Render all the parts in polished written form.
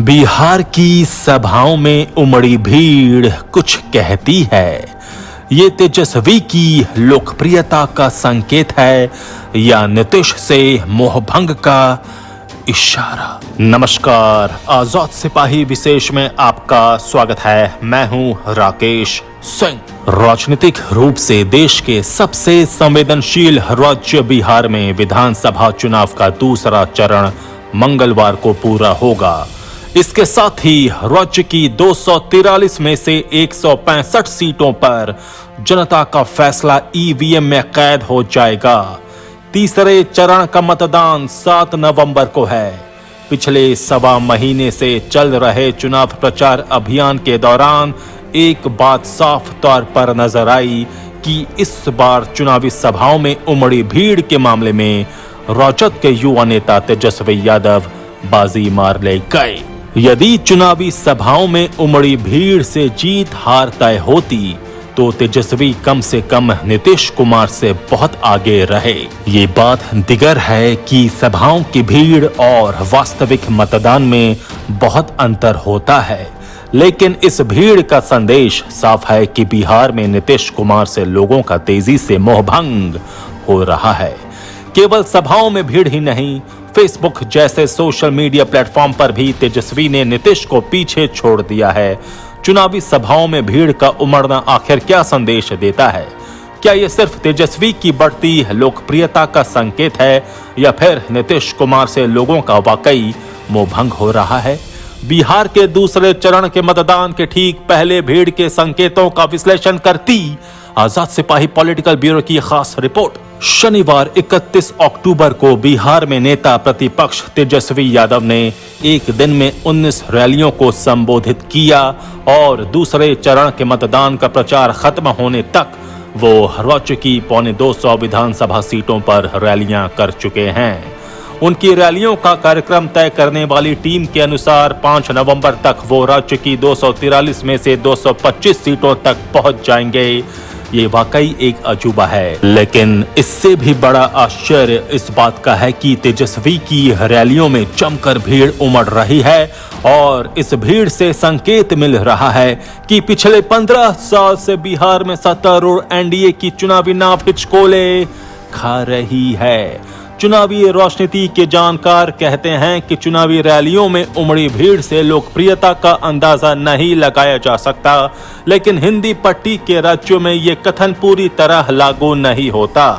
बिहार की सभाओं में उमड़ी भीड़ कुछ कहती है। ये तेजस्वी की लोकप्रियता का संकेत है या नीतीश से मोहभंग का इशारा। नमस्कार, आजाद सिपाही विशेष में आपका स्वागत है। मैं हूं राकेश सिंह। राजनीतिक रूप से देश के सबसे संवेदनशील राज्य बिहार में विधानसभा चुनाव का दूसरा चरण मंगलवार को पूरा होगा। इसके साथ ही राज्य की 243 में से 165 सीटों पर जनता का फैसला ईवीएम में कैद हो जाएगा। तीसरे चरण का मतदान 7 नवंबर को है। पिछले सवा महीने से चल रहे चुनाव प्रचार अभियान के दौरान एक बात साफ तौर पर नजर आई कि इस बार चुनावी सभाओं में उमड़ी भीड़ के मामले में राजद के युवा नेता तेजस्वी यादव बाजी मार ले गए। यदि चुनावी सभाओं में उमड़ी भीड़ से जीत हार तय होती तो तेजस्वी कम से कम नीतीश कुमार से बहुत आगे रहे। ये बात दिगर है कि सभाओं की भीड़ और वास्तविक मतदान में बहुत अंतर होता है, लेकिन इस भीड़ का संदेश साफ है कि बिहार में नीतीश कुमार से लोगों का तेजी से मोहभंग हो रहा है। केवल सभाओं में भीड़ ही नहीं, फेसबुक जैसे सोशल मीडिया प्लेटफॉर्म पर भी तेजस्वी ने नीतीश को पीछे छोड़ दिया है। चुनावी सभाओं में भीड़ का उमड़ना आखिर क्या संदेश देता है? क्या यह सिर्फ तेजस्वी की बढ़ती लोकप्रियता का संकेत है या फिर नीतीश कुमार से लोगों का वाकई मोहभंग हो रहा है? बिहार के दूसरे चरण के मतदान के ठीक पहले भीड़ के संकेतों का विश्लेषण करती आजाद सिपाही पॉलिटिकल ब्यूरो की खास रिपोर्ट। शनिवार 31 अक्टूबर को बिहार में नेता प्रतिपक्ष तेजस्वी यादव ने एक दिन में 19 रैलियों को संबोधित किया और दूसरे चरण के मतदान का प्रचार खत्म होने तक वो राज्य की 250 विधानसभा सीटों पर रैलियां कर चुके हैं। उनकी रैलियों का कार्यक्रम तय करने वाली टीम के अनुसार 5 नवंबर तक वो राज्य की 243 में से 225 सीटों तक पहुंच जाएंगे। ये वाकई एक अजूबा है, लेकिन इससे भी बड़ा आश्चर्य इस बात का है कि तेजस्वी की रैलियों में जमकर भीड़ उमड़ रही है और इस भीड़ से संकेत मिल रहा है कि पिछले 15 साल से बिहार में सत्तारूढ़ एनडीए की चुनावी नाव हिचकोले खा रही है। चुनावी राजनीति के जानकार कहते हैं कि चुनावी रैलियों में उमड़ी भीड़ से लोकप्रियता का अंदाजा नहीं लगाया जा सकता, लेकिन हिंदी पट्टी के राज्यों में ये कथन पूरी तरह लागू नहीं होता।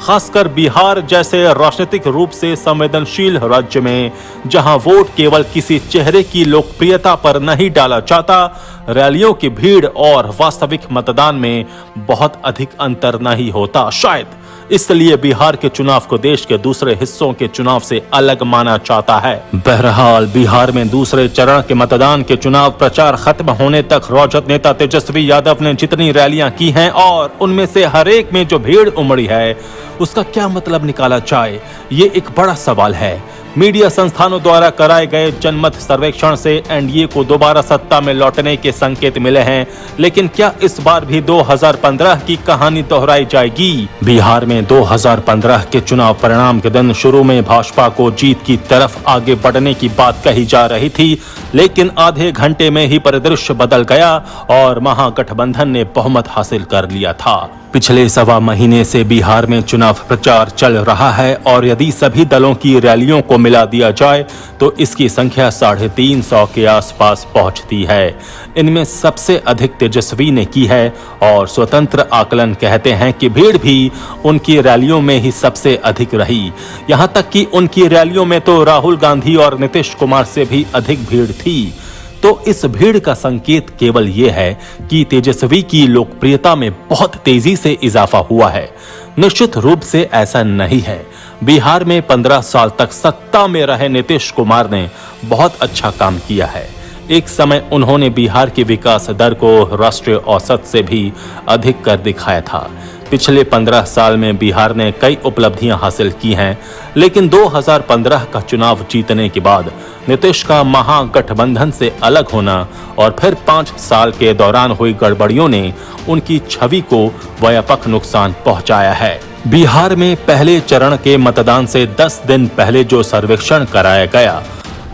खासकर बिहार जैसे राजनीतिक रूप से संवेदनशील राज्य में, जहां वोट केवल किसी चेहरे की लोकप्रियता पर नहीं डाला जाता, रैलियों की भीड़ और वास्तविक मतदान में बहुत अधिक अंतर नहीं होता। शायद इसलिए बिहार के चुनाव को देश के दूसरे हिस्सों के चुनाव से अलग माना जाता है। बहरहाल बिहार में दूसरे चरण के मतदान के चुनाव प्रचार खत्म होने तक राजद नेता तेजस्वी यादव ने जितनी रैलियां की हैं और उनमें से हर एक में जो भीड़ उमड़ी है उसका क्या मतलब निकाला जाए, ये एक बड़ा सवाल है। मीडिया संस्थानों द्वारा कराए गए जनमत सर्वेक्षण से एनडीए को दोबारा सत्ता में लौटने के संकेत मिले हैं, लेकिन क्या इस बार भी 2015 की कहानी दोहराई जाएगी? बिहार में 2015 के चुनाव परिणाम के दिन शुरू में भाजपा को जीत की तरफ आगे बढ़ने की बात कही जा रही थी, लेकिन आधे घंटे में ही परिदृश्य बदल गया और महागठबंधन ने बहुमत हासिल कर लिया था। पिछले सवा महीने से बिहार में चुनाव प्रचार चल रहा है और यदि सभी दलों की रैलियों को मिला दिया जाए तो इसकी संख्या 350 के आसपास पहुंचती है। इनमें सबसे अधिक तेजस्वी ने की है और स्वतंत्र आकलन कहते हैं कि भीड़ भी उनकी रैलियों में ही सबसे अधिक रही। यहां तक कि उनकी रैलियों में तो राहुल गांधी और नीतीश कुमार से भी अधिक भीड़ थी। तो इस भीड़ का संकेत केवल ये है कि तेजस्वी की लोकप्रियता में बहुत तेजी से इजाफा हुआ है। निश्चित रूप से ऐसा नहीं है। बिहार में 15 साल तक सत्ता में रहे नीतीश कुमार ने बहुत अच्छा काम किया है। एक समय उन्होंने बिहार की विकास दर को राष्ट्रीय औसत से भी अधिक कर दिखाया था। पिछले 15 साल में बिहार ने कई उपलब्धियां हासिल की हैं, लेकिन 2015 का चुनाव जीतने के बाद नीतीश का महागठबंधन से अलग होना और फिर 5 साल के दौरान हुई गड़बड़ियों ने उनकी छवि को व्यापक नुकसान पहुंचाया है। बिहार में पहले चरण के मतदान से 10 दिन पहले जो सर्वेक्षण कराया गया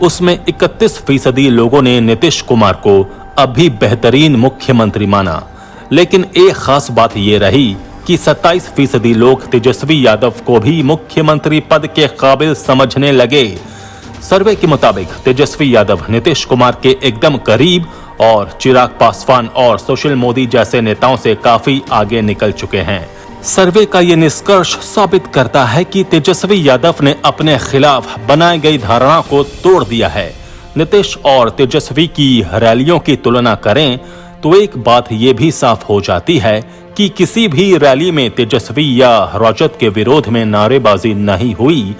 उसमें 31% लोगों ने नीतीश कुमार को अभी बेहतरीन मुख्यमंत्री माना। लेकिन एक खास बात यह रही कि 27% लोग तेजस्वी यादव को भी मुख्यमंत्री पद के काबिल समझने लगे। सर्वे के मुताबिक तेजस्वी यादव नीतीश कुमार के एकदम करीब और चिराग पासवान और सुशील मोदी जैसे नेताओं से काफी आगे निकल चुके हैं। सर्वे का ये निष्कर्ष साबित करता है कि तेजस्वी यादव ने अपने खिलाफ बनाई गई धारणा को तोड़ दिया है। नीतीश और तेजस्वी की रैलियों की तुलना करें तो एक बात ये भी साफ हो जाती है कि किसी भी रैली में तेजस्वी या राजद के विरोध में नारेबाजी नहीं हुई,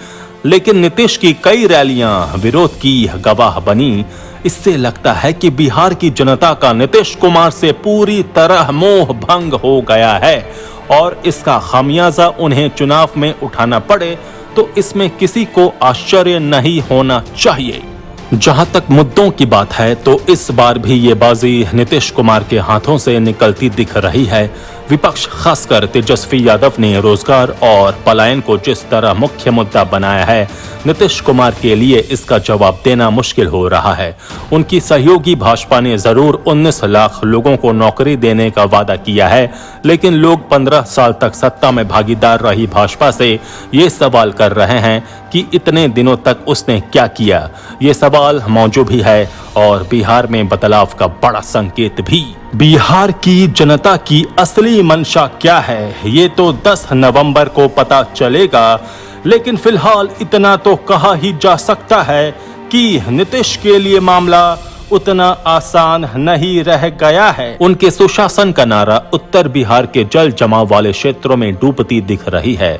लेकिन नीतीश की कई रैलियां विरोध की गवाह बनी। इससे लगता है कि बिहार की जनता का नीतीश कुमार से पूरी तरह मोह भंग हो गया है और इसका खामियाजा उन्हें चुनाव में उठाना पड़े तो इसमें किसी को आश्चर्य नहीं होना चाहिए। जहां तक मुद्दों की बात है तो इस बार भी ये बाजी नीतीश कुमार के हाथों से निकलती दिख रही है। विपक्ष खासकर तेजस्वी यादव ने रोजगार और पलायन को जिस तरह मुख्य मुद्दा बनाया है, नीतीश कुमार के लिए इसका जवाब देना मुश्किल हो रहा है। उनकी सहयोगी भाजपा ने जरूर 19 लाख लोगों को नौकरी देने का वादा किया है, लेकिन लोग 15 साल तक सत्ता में भागीदार रही भाजपा से ये सवाल कर रहे हैं कि इतने दिनों तक उसने क्या किया। ये सवाल मौजूद भी है और बिहार में बदलाव का बड़ा संकेत भी। बिहार की जनता की असली मंशा क्या है ये तो 10 नवंबर को पता चलेगा, लेकिन फिलहाल इतना तो कहा ही जा सकता है कि नीतीश के लिए मामला उतना आसान नहीं रह गया है। उनके सुशासन का नारा उत्तर बिहार के जल जमाव वाले क्षेत्रों में डूबती दिख रही है,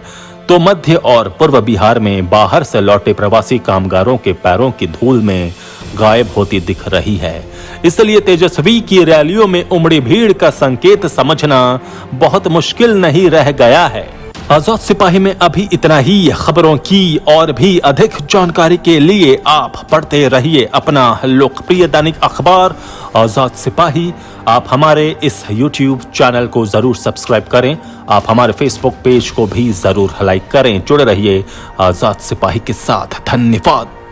तो मध्य और पूर्व बिहार में बाहर से लौटे प्रवासी कामगारों के पैरों की धूल में गायब होती दिख रही है। इसलिए तेजस्वी की रैलियों में उमड़ी भीड़ का संकेत समझना बहुत मुश्किल नहीं रह गया है। आजाद सिपाही में अभी इतना ही। खबरों की और भी अधिक जानकारी के लिए आप पढ़ते रहिए अपना लोकप्रिय दैनिक अखबार आजाद सिपाही। आप हमारे इस YouTube चैनल को जरूर सब्सक्राइब करें। आप हमारे Facebook पेज को भी जरूर लाइक करें। जुड़े रहिए आजाद सिपाही के साथ। धन्यवाद।